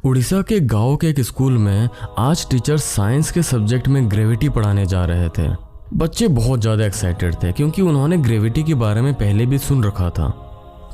उड़ीसा के गांव के एक स्कूल में आज टीचर साइंस के सब्जेक्ट में ग्रेविटी पढ़ाने जा रहे थे। बच्चे बहुत ज़्यादा एक्साइटेड थे क्योंकि उन्होंने ग्रेविटी के बारे में पहले भी सुन रखा था।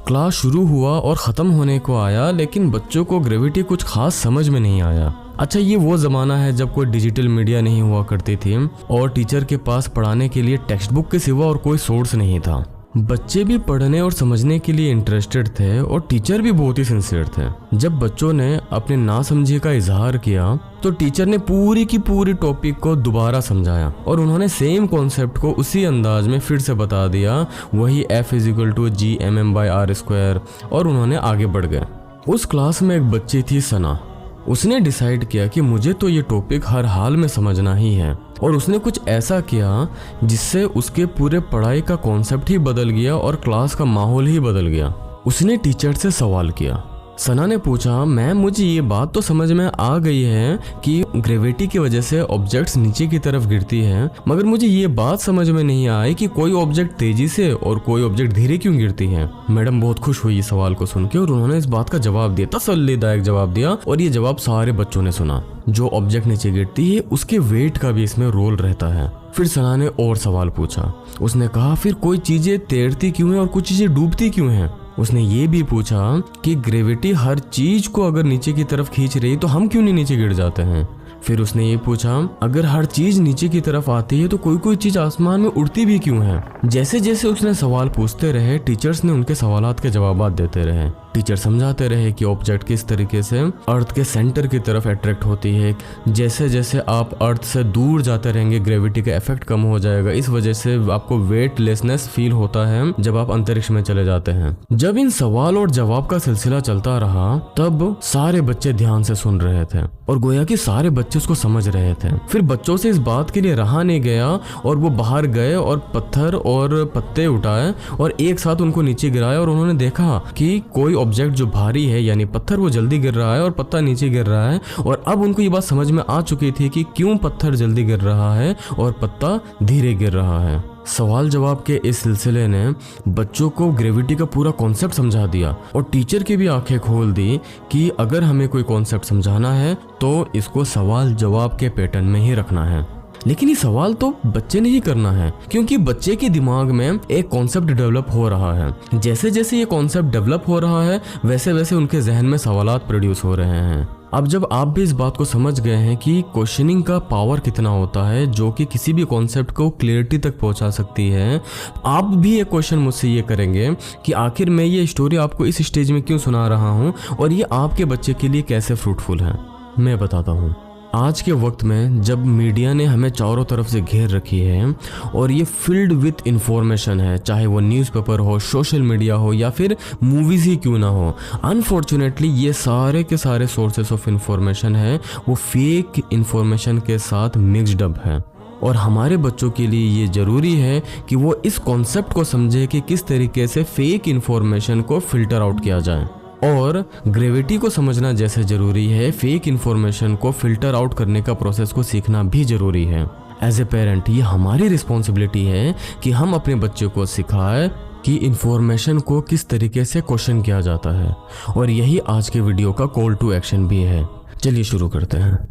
क्लास शुरू हुआ और ख़त्म होने को आया, लेकिन बच्चों को ग्रेविटी कुछ खास समझ में नहीं आया। अच्छा, ये वो ज़माना है जब कोई डिजिटल मीडिया नहीं हुआ करती थी और टीचर के पास पढ़ाने के लिए टेक्स्ट बुक के सिवा और कोई सोर्स नहीं था। बच्चे भी पढ़ने और समझने के लिए इंटरेस्टेड थे और टीचर भी बहुत ही सिंसियर थे। जब बच्चों ने अपने नासमझी का इजहार किया तो टीचर ने पूरी की पूरी टॉपिक को दोबारा समझाया और उन्होंने सेम कॉन्सेप्ट को उसी अंदाज में फिर से बता दिया, वही F=gmm/r², और उन्होंने आगे बढ़ गए। उस क्लास में एक बच्ची थी सना। उसने डिसाइड किया कि मुझे तो ये टॉपिक हर हाल में समझना ही है, और उसने कुछ ऐसा किया जिससे उसके पूरे पढ़ाई का कॉन्सेप्ट ही बदल गया और क्लास का माहौल ही बदल गया। उसने टीचर से सवाल किया। सना ने पूछा, मैम मुझे ये बात तो समझ में आ गई है कि ग्रेविटी की वजह से ऑब्जेक्ट्स नीचे की तरफ गिरती है, मगर मुझे ये बात समझ में नहीं आई कि कोई ऑब्जेक्ट तेजी से और कोई ऑब्जेक्ट धीरे क्यों गिरती है। मैडम बहुत खुश हुई इस सवाल को सुन के और उन्होंने इस बात का जवाब दिया, तसल्लीदायक जवाब दिया, और ये जवाब सारे बच्चों ने सुना। जो ऑब्जेक्ट नीचे गिरती है उसके वेट का भी इसमें रोल रहता है। फिर सना ने और सवाल पूछा। उसने कहा, फिर कोई चीजें तैरती क्यों है और कुछ चीजें डूबती क्यों हैं? उसने ये भी पूछा कि ग्रेविटी हर चीज को अगर नीचे की तरफ खींच रही तो हम क्यों नहीं नीचे गिर जाते हैं? फिर उसने ये पूछा, अगर हर चीज नीचे की तरफ आती है तो कोई कोई चीज आसमान में उड़ती भी क्यों है? जैसे जैसे उसने सवाल पूछते रहे, टीचर्स ने उनके सवालात के जवाब देते रहे। टीचर समझाते रहे कि ऑब्जेक्ट किस तरीके से अर्थ के सेंटर की तरफ अट्रैक्ट होती है। जैसे जैसे आप अर्थ से दूर जाते रहेंगे ग्रेविटी का इफेक्ट कम हो जाएगा, इस वजह से आपको वेटलेसनेस फील होता है जब आप अंतरिक्ष में चले जाते हैं। जब इन सवाल और जवाब का सिलसिला चलता रहा तब सारे बच्चे ध्यान से सुन रहे थे और गोया कि सारे बच्चे उसको समझ रहे थे। फिर बच्चों से इस बात के लिए रहा नहीं गया और वो बाहर गए और पत्थर और पत्ते उठाए और एक साथ उनको नीचे गिराया, और उन्होंने देखा कि कोई ऑब्जेक्ट जो भारी है यानी पत्थर वो जल्दी गिर रहा है और पत्ता नीचे गिर रहा है। और अब उनको ये बात समझ में आ चुकी थी कि क्यों पत्थर जल्दी गिर रहा है और पत्ता धीरे गिर रहा है। सवाल जवाब के इस सिलसिले ने बच्चों को ग्रेविटी का पूरा कॉन्सेप्ट समझा दिया और टीचर की भी आंखें खोल दी कि अगर हमें कोई कॉन्सेप्ट समझाना है तो इसको सवाल जवाब के पैटर्न में ही रखना है। लेकिन ये सवाल तो बच्चे ने ही करना है, क्योंकि बच्चे के दिमाग में एक कॉन्सेप्ट डेवलप हो रहा है। जैसे जैसे ये कॉन्सेप्ट डेवलप हो रहा है वैसे वैसे उनके जहन में सवालात प्रोड्यूस हो रहे हैं। अब जब आप भी इस बात को समझ गए हैं कि क्वेश्चनिंग का पावर कितना होता है जो कि किसी भी कॉन्सेप्ट को क्लियरिटी तक पहुंचा सकती है, आप भी एक क्वेश्चन मुझसे ये करेंगे कि आखिर मैं ये स्टोरी आपको इस स्टेज में क्यों सुना रहा हूँ और ये आपके बच्चे के लिए कैसे फ्रूटफुल है। मैं बताता हूँ। आज के वक्त में जब मीडिया ने हमें चारों तरफ से घेर रखी है और ये फिल्ड विथ इंफॉर्मेशन है, चाहे वो न्यूज़पेपर हो, सोशल मीडिया हो या फिर मूवीज़ ही क्यों ना हो, अनफॉर्चुनेटली ये सारे के सारे सोर्सेस ऑफ इंफॉर्मेशन है वो फेक इंफॉर्मेशन के साथ मिक्सड अप है। और हमारे बच्चों के लिए ये ज़रूरी है कि वो इस कॉन्सेप्ट को समझे कि किस तरीके से फेक इंफॉर्मेशन को फिल्टर आउट किया जाए। और ग्रेविटी को समझना जैसे जरूरी है, फेक इंफॉर्मेशन को फिल्टर आउट करने का प्रोसेस को सीखना भी जरूरी है। एज ए पेरेंट ये हमारी रिस्पॉन्सिबिलिटी है कि हम अपने बच्चे को सिखाएं कि इंफॉर्मेशन को किस तरीके से क्वेश्चन किया जाता है, और यही आज के वीडियो का कॉल टू एक्शन भी है। चलिए शुरू करते हैं।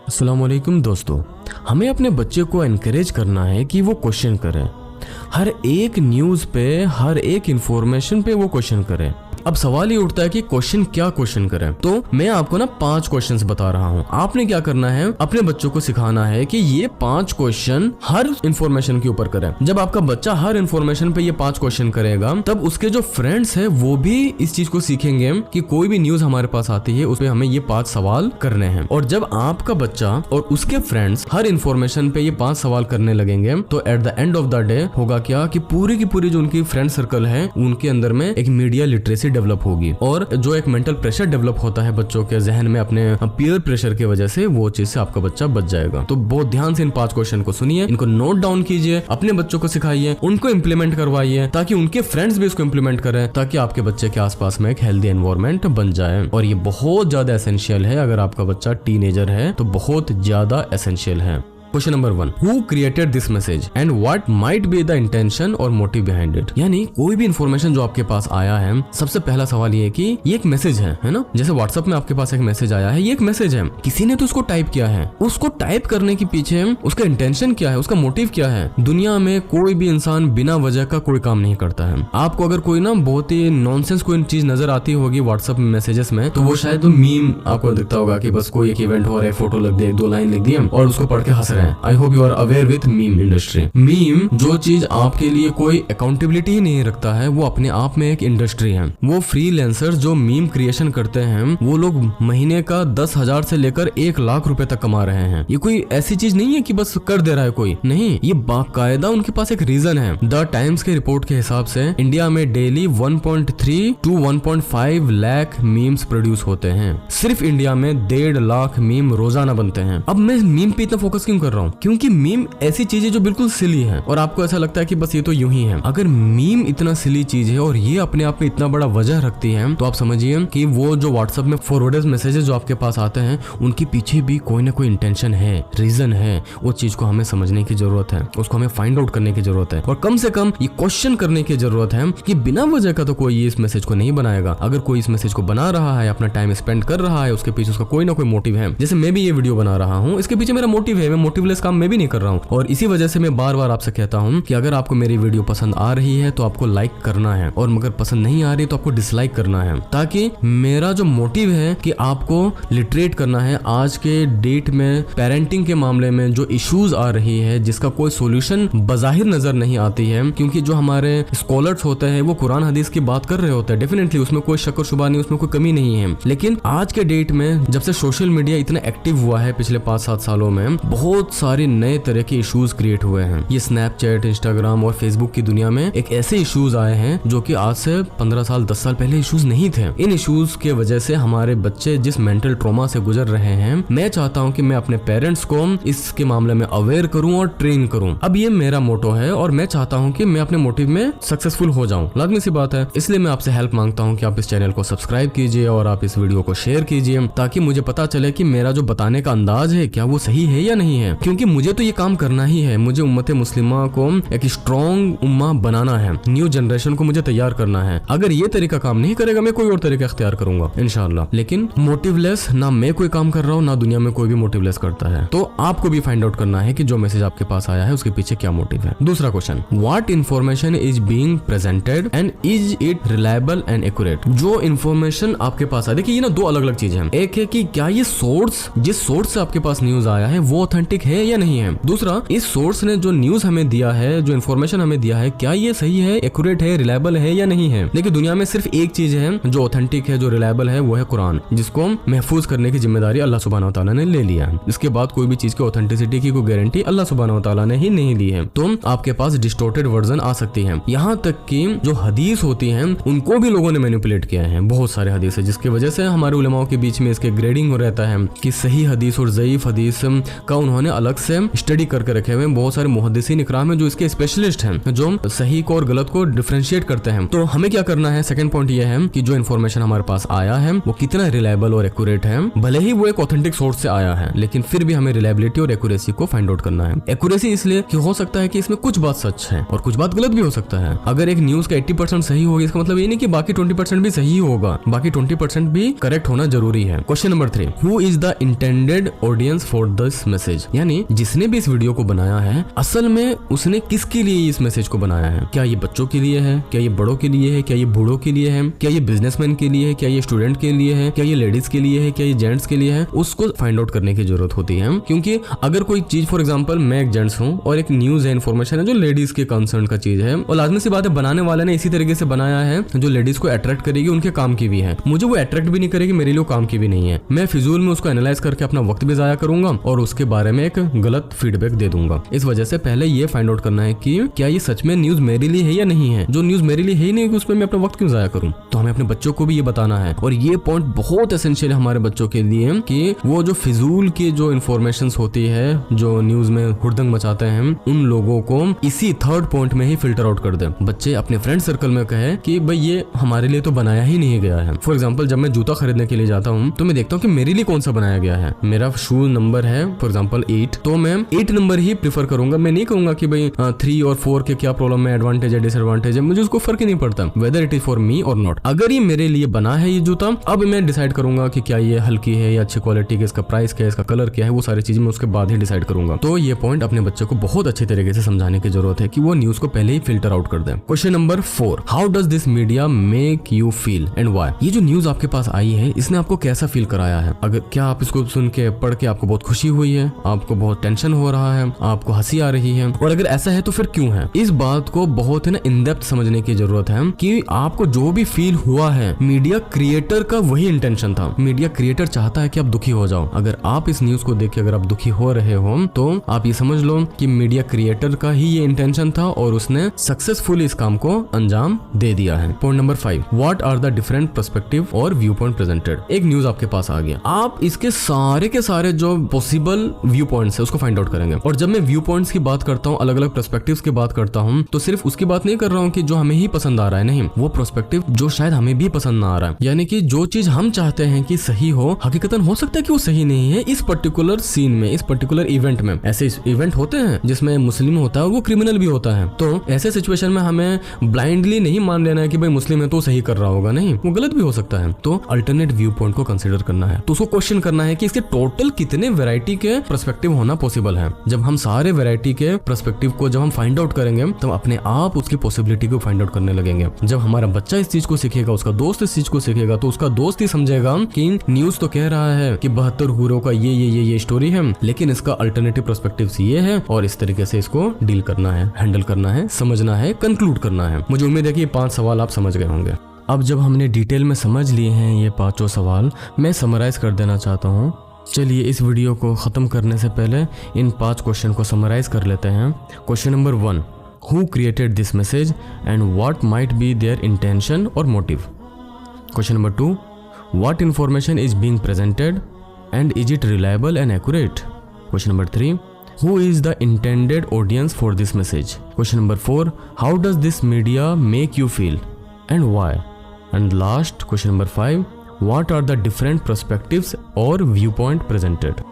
अस्सलामुअलैकुम दोस्तों, हमें अपने बच्चे को एनकरेज करना है कि वो क्वेश्चन करें। हर एक न्यूज़ पे, हर एक इंफॉर्मेशन पे वो क्वेश्चन करें। अब सवाल ये उठता है कि क्वेश्चन क्या क्वेश्चन करें, तो मैं आपको ना 5 क्वेश्चंस बता रहा हूँ। आपने क्या करना है, अपने बच्चों को सिखाना है कि ये 5 क्वेश्चन हर इंफॉर्मेशन के ऊपर करें। जब आपका बच्चा हर इंफॉर्मेशन पे ये 5 क्वेश्चन करेगा तब उसके जो फ्रेंड्स है वो भी इस चीज को सीखेंगे कि कोई भी न्यूज हमारे पास आती है उसमें हमें ये 5 सवाल करने हैं। और जब आपका बच्चा और उसके फ्रेंड्स हर इंफॉर्मेशन पे ये 5 सवाल करने लगेंगे तो at the end of the day होगा क्या कि पूरी की पूरी जो उनकी फ्रेंड सर्कल है उनके अंदर में एक मीडिया लिटरेसी डेवलप होगी, और जो एक मेंटल प्रेशर डेवलप होता है बच्चों के जहन में अपने पीयर प्रेशर की वजह से, वो चीज से आपका बच्चा बच जाएगा। तो बहुत ध्यान से इन 5 क्वेश्चन को सुनिए, इनको नोट डाउन कीजिए, अपने बच्चों को सिखाइए, उनको इम्प्लीमेंट करवाइए ताकि उनके फ्रेंड्स भी इसको इम्प्लीमेंट करें, ताकि आपके बच्चे के आसपास में एक हेल्दी एनवायरनमेंट बन जाए। और ये बहुत ज्यादा एसेंशियल है। अगर आपका बच्चा टीनेजर है तो बहुत ज्यादा एसेंशियल है। Question number 1, who created this message and what might be the intention और मोटिव बिहाइंड इट। यानी कोई भी इन्फॉर्मेशन जो आपके पास आया है, सबसे पहला सवाल ये कि ये एक मैसेज है ना। जैसे व्हाट्सएप में आपके पास एक मैसेज आया है, ये एक मैसेज है, किसी ने तो उसको टाइप किया है, उसको टाइप करने के पीछे उसका इंटेंशन क्या है, उसका मोटिव क्या है। दुनिया में कोई भी इंसान बिना वजह का कोई काम नहीं करता है। आपको अगर कोई ना बहुत ही नॉनसेंस कोई चीज नजर आती होगी व्हाट्सएप मैसेजेस में, तो वो शायद मीम आपको दिखता होगा कि बस कोई एक इवेंट हो रहा है, फोटो लग दी, 2 लाइन लिख दी और उसको पढ़ के हंस रहे हैं। I hope you are aware with meme industry. Meme जो चीज आपके लिए कोई अकाउंटेबिलिटी ही नहीं रखता है, वो अपने आप में एक इंडस्ट्री है। वो फ्रीलांसर्स जो मीम क्रिएशन करते हैं, वो लोग महीने का 10,000 से लेकर 1 लाख रुपए तक कमा रहे हैं। ये कोई ऐसी चीज नहीं है कि बस कर दे रहा है कोई, नहीं, ये बाकायदा उनके पास एक रीजन है। द टाइम्स के रिपोर्ट के हिसाब से इंडिया में daily 1.3 to 1.5 lakh memes produce होते हैं। सिर्फ इंडिया में 1.5 लाख मीम रोजाना बनते हैं। अब मैं मीम पे इतना फोकस क्यों कर रहा हूँ? क्योंकि मीम ऐसी चीज है जो बिल्कुल सिली है और आपको ऐसा लगता है कि बस ये तो यूं ही है। अगर मीम इतना सिली चीज है और ये अपने आप में इतना बड़ा वजह रखती है, तो आप समझिए कि वो जो व्हाट्सएप में फॉरवर्डेड मैसेजेस जो आपके पास आते हैं, उनके पीछे भी कोई ना कोई इंटेंशन है, रीजन है। वो चीज को हमें समझने की जरूरत है, उसको हमें फाइंड आउट करने की जरूरत है और कम से कम ये क्वेश्चन करने की जरूरत है कि बिना वजह का तो कोई इस मैसेज को नहीं बनाएगा। अगर कोई इस मैसेज को बना रहा है, अपना टाइम स्पेंड कर रहा है, उसके पीछे उसका कोई ना कोई मोटिव है। जैसे मैं भी ये वीडियो बना रहा हूँ, इसके पीछे मेरा मोटिव है, मैं मोटिवलेस काम मैं भी नहीं कर रहा हूँ। और इसी वजह से मैं बार बार आपसे कहता हूँ कि अगर आपको मेरी वीडियो पसंद आ रही है तो आपको लाइक करना है, और अगर पसंद नहीं आ रही तो आपको डिसलाइक करना है, ताकि मेरा जो मोटिव है कि आपको लिटरेट करना है। आज के डेट में पेरेंटिंग के मामले में जो इश्यूज आ रही है, जिसका कोई सोल्यूशन बजाहिर नजर नहीं आती है, क्योंकि जो हमारे स्कॉलर्स होते हैं वो कुरान हदीस की बात कर रहे होते हैं, डेफिनेटली उसमें कोई शक और शुबा नहीं, उसमें कोई कमी नहीं है। लेकिन आज के डेट में जब से सोशल मीडिया इतना एक्टिव हुआ है पिछले 5-7 सालों में, बहुत सारे नए तरह के इश्यूज क्रिएट हुए हैं। ये स्नैपचैट, इंस्टाग्राम और फेसबुक की दुनिया में एक ऐसे इश्यूज आए हैं जो कि आज से 15 साल 10 साल पहले इश्यूज नहीं थे। इन इश्यूज के वजह से हमारे बच्चे जिस मेंटल ट्रॉमा से गुजर रहे हैं, मैं चाहता हूं कि मैं अपने पेरेंट्स को इसके मामले में अवेयर करूं और ट्रेन करूं। अब ये मेरा मोटो है और मैं चाहता हूं कि मैं अपने मोटिव में सक्सेसफुल हो जाऊं, लाजमी सी बात है। इसलिए मैं आपसे हेल्प मांगता हूं कि आप इस चैनल को सब्सक्राइब कीजिए और आप इस वीडियो को शेयर कीजिए, ताकि मुझे पता चले कि मेरा जो बताने का अंदाज है क्या वो सही है या नहीं है। क्योंकि मुझे तो ये काम करना ही है, मुझे उम्मत मुस्लिमा को एक स्ट्रॉन्ग उम्मा बनाना है, न्यू जनरेशन को मुझे तैयार करना है। अगर ये तरीका काम नहीं करेगा, मैं कोई और तरीका इख्तियार करूंगा इंशाल्लाह। लेकिन मोटिवलेस ना मैं कोई काम कर रहा हूँ, ना दुनिया में कोई भी मोटिवलेस करता है। तो आपको भी फाइंड आउट करना है कि जो मैसेज आपके पास आया है उसके पीछे क्या मोटिव है। दूसरा question, what information is being presented and is it reliable and accurate. जो इन्फॉर्मेशन आपके पास है, देखिए ये ना दो अलग अलग चीजें हैं। एक है कि क्या ये सोर्स, जिस सोर्स से आपके पास न्यूज आया है वो ऑथेंटिक है या नहीं है। दूसरा, इस सोर्स ने जो न्यूज हमें दिया है, जो इन्फॉर्मेशन हमें दिया है, क्या ये सही है, एक्यूरेट है, रिलायबल है या नहीं है। देखिए दुनिया में सिर्फ एक चीज है जो ऑथेंटिक है, जो रिलायबल है, वो है कुरान, जिसको महफूज करने की जिम्मेदारी अल्लाह सुब्हानहू व तआला ने ले लिया है। इसके बाद कोई भी चीज की ऑथेंटिसिटी की कोई गारंटी अल्लाह सुब्हानहू व तआला ने ही नहीं ली है। तो आपके पास डिस्टोर्टेड वर्जन आ सकती है। यहाँ तक कि जो हदीस होती हैं उनको भी लोगों ने मैनिपुलेट किया है। बहुत सारे हदीस है जिसकी वजह से हमारे उलमाओं के बीच में इसके ग्रेडिंग हो रहता है कि सही हदीस और ज़ईफ हदीस का उन्होंने अलग से स्टडी करके रखे हुए हैं। बहुत सारे मुहद्दिसीन इकराम है जो इसके स्पेशलिस्ट हैं, जो सही को और गलत को डिफरेंशिएट करते हैं। तो हमें क्या करना है, सेकंड पॉइंट ये है कि जो इन्फॉर्मेशन हमारे पास आया है वो कितना रिलायबल और एक्यूरेट है। भले ही वो एक ऑथेंटिक सोर्स से आया है, लेकिन फिर भी हमें रिलायबिलिटी और एक्यूरेसी को फाइंड आउट करना है। एक्यूरेसी इसलिए कि हो सकता है कि इसमें कुछ बात सच है और कुछ बात गलत भी हो सकता है। अगर एक न्यूज का 80% सही होगी, इसका मतलब ये नहीं कि बाकी 20% भी सही होगा, बाकी 20% भी करेक्ट होना जरूरी है। Question number 3, who is the intended audience for this message. यानी जिसने भी इस वीडियो को बनाया है, असल में उसने किसके लिए इस मैसेज को बनाया है। क्या ये बच्चों के लिए है, क्या ये बड़ों के लिए है, क्या ये बूढ़ों के लिए है, क्या ये बिजनेसमैन के लिए है, क्या ये स्टूडेंट के लिए है, क्या ये लेडीज के लिए है, क्या ये जेंट्स के लिए है, उसको फाइंड आउट करने की जरूरत होती है। क्योंकि अगर कोई चीज, फॉर एग्जांपल मैं एक जेंट्स हूँ और एक न्यूज है, इन्फॉर्मेशन है जो लेडीज के कंसर्न का चीज है, और लाजमी सी बात है बनाने वाले ने इसी तरीके से बनाया है जो लेडीज को अट्रैक्ट करेगी, उनके काम की भी है। मुझे वो अट्रैक्ट भी नहीं करेगी, मेरे लिए काम की भी नहीं है। मैं फिजूल में उसको एनालाइज करके अपना वक्त भी जाया करूंगा और उसके बारे में एक गलत फीडबैक दे दूंगा। इस वजह से पहले ये फाइंड आउट करना है कि क्या ये सच में न्यूज मेरे लिए है या नहीं है। जो न्यूज मेरे लिए है ही नहीं, उसमें मैं अपना वक्त क्यों जाया करूं। तो हमें अपने बच्चों को भी ये बताना है, और ये पॉइंट बहुत एसेंशियल है हमारे बच्चों के लिए कि वो जो फिजूल की जो इन्फॉर्मेशन होती है, जो न्यूज में हुड़दंग मचाते हैं, उन लोगों को इसी थर्ड पॉइंट में ही फिल्टर आउट कर दे। बच्चे अपने फ्रेंड सर्कल में कहे कि भाई ये हमारे लिए तो बनाया ही नहीं गया है। फॉर एग्जाम्पल, जब मैं जूता खरीदने के लिए जाता हूँ तो मैं देखता हूँ कि मेरे लिए कौन सा बनाया गया है। मेरा शू नंबर है फॉर एग्जाम्पल 8 तो मैं 8 नंबर ही प्रीफर करूंगा। मैं नहीं कहूंगा कि भाई 3 और 4 के क्या प्रॉब्लम है, एडवांटेज है, डिसएडवांटेज है, मुझे उसको फर्क ही नहीं पड़ता whether it is for me और नॉट। अगर ये मेरे लिए बना है ये जूता, अब मैं डिसाइड करूंगा कि क्या ये हल्की है या अच्छी क्वालिटी की, इसका प्राइस क्या है, इसका कलर क्या है, वो सारी चीजें मैं उसके बाद ही डिसाइड करूंगा। तो ये पॉइंट अपने बच्चे को बहुत अच्छे तरीके से समझाने की जरूरत है कि वो न्यूज को पहले ही फिल्टर आउट कर दे। Question number 4, how does this media make you feel and why? ये जो न्यूज आपके पास आई है इसने आपको कैसा फील कराया है? अगर क्या आप इसको सुन के पढ़ के आपको बहुत खुशी हुई है, आपको बहुत टेंशन हो रहा है, आपको हंसी आ रही है, और अगर ऐसा है तो फिर क्यों है? इस बात को बहुत है ना इन डेप्थ समझने की जरूरत है कि आपको जो भी फील हुआ है मीडिया क्रिएटर का वही इंटेंशन था। मीडिया क्रिएटर चाहता है कि आप दुखी हो जाओ। अगर आप इस न्यूज को देख के अगर आप दुखी हो रहे हो तो आप ये समझ लो कि मीडिया क्रिएटर का ही ये इंटेंशन था और उसने सक्सेसफुली इस काम को अंजाम दे दिया है। Point number 5, what are the different perspective और व्यू पॉइंट प्रेजेंटेड? एक न्यूज आपके पास आ गया, आप इसके सारे के सारे जो पॉसिबल व्यू पॉइंट्स है उसको फाइंड आउट करेंगे। और जब मैं व्यू पॉइंट्स की बात करता हूँ, अलग अलग पर्सपेक्टिव्स की बात करता हूँ, तो सिर्फ उसकी बात नहीं कर रहा हूँ कि जो हमें ही पसंद आ रहा है, नहीं, वो पर्सपेक्टिव जो शायद हमें भी पसंद ना आ रहा है। यानी कि जो चीज हम चाहते हैं कि सही हो, हकीकतन हो सकता है कि वो सही नहीं है इस पर्टिकुलर सीन में, इस पर्टिकुलर इवेंट में। ऐसे इवेंट होते हैं जिसमें मुस्लिम होता है और वो क्रिमिनल भी होता है, तो ऐसे सिचुएशन में हमें ब्लाइंडली नहीं मान लेना है कि भाई मुस्लिम है तो सही कर रहा होगा, नहीं, वो गलत भी हो सकता है। तो अल्टरनेट व्यू पॉइंट को कंसीडर करना है, तो उसको क्वेश्चन करना है कि इसके टोटल कितने वैरायटी के पर्सपेक्टिव होना पॉसिबल है। जब हम सारे वैरायटी के पर्सपेक्टिव को जब हम फाइंड आउट करेंगे तो अपने आप उसकी पॉसिबिलिटी को फाइंड आउट करने लगेंगे। जब हमारा बच्चा इस चीज को सीखेगा, उसका दोस्त इस चीज को सीखेगा, तो उसका दोस्त ही समझेगा कि न्यूज तो कह रहा है कि 72 हूरों का ये स्टोरी है, लेकिन इसका अल्टरनेटिव पर्सपेक्टिव ये है, और इस तरीके से इसको डील करना है, हैंडल करना है, समझना है, कंक्लूड करना है। मुझे उम्मीद है कि 5 सवाल आप समझ गए होंगे। अब जब हमने डिटेल में समझ लिए हैं ये 5 सवाल, मैं समराइज कर देना चाहता हूँ। चलिए इस वीडियो को ख़त्म करने से पहले इन 5 क्वेश्चन को समराइज कर लेते हैं। Question number 1, who created this message and what might be their intention और motive? Question number 2, what information is being presented and is it reliable and accurate? Question number 3, who is the intended audience for this message? Question number 4, how does this media make you feel and why? And last, question number 5, what are the different perspectives or viewpoint presented?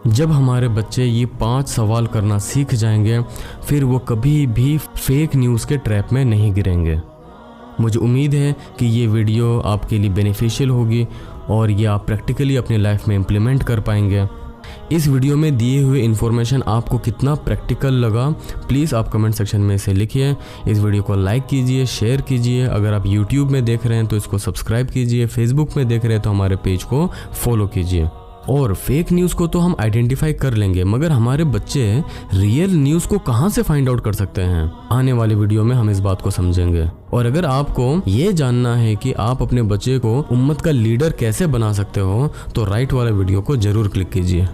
जब हमारे बच्चे ये 5 सवाल करना सीख जाएंगे, फिर वो कभी भी फेक न्यूज़ के ट्रैप में नहीं गिरेंगे। मुझे उम्मीद है कि ये वीडियो आपके लिए बेनिफिशियल होगी और ये आप प्रैक्टिकली अपनी लाइफ में इम्प्लीमेंट कर पाएंगे। इस वीडियो में दिए हुए इन्फॉर्मेशन आपको कितना प्रैक्टिकल लगा, प्लीज़ आप कमेंट सेक्शन में इसे लिखिए। इस वीडियो को लाइक कीजिए, शेयर कीजिए। अगर आप यूट्यूब में देख रहे हैं तो इसको सब्सक्राइब कीजिए, फेसबुक में देख रहे हैं तो हमारे पेज को फॉलो कीजिए। और फेक न्यूज़ को तो हम आइडेंटिफाई कर लेंगे, मगर हमारे बच्चे रियल न्यूज़ को कहाँ से फाइंड आउट कर सकते हैं? आने वाली वीडियो में हम इस बात को समझेंगे। और अगर आपको ये जानना है कि आप अपने बच्चे को उम्मत का लीडर कैसे बना सकते हो, तो राइट वाले वीडियो को जरूर क्लिक कीजिए।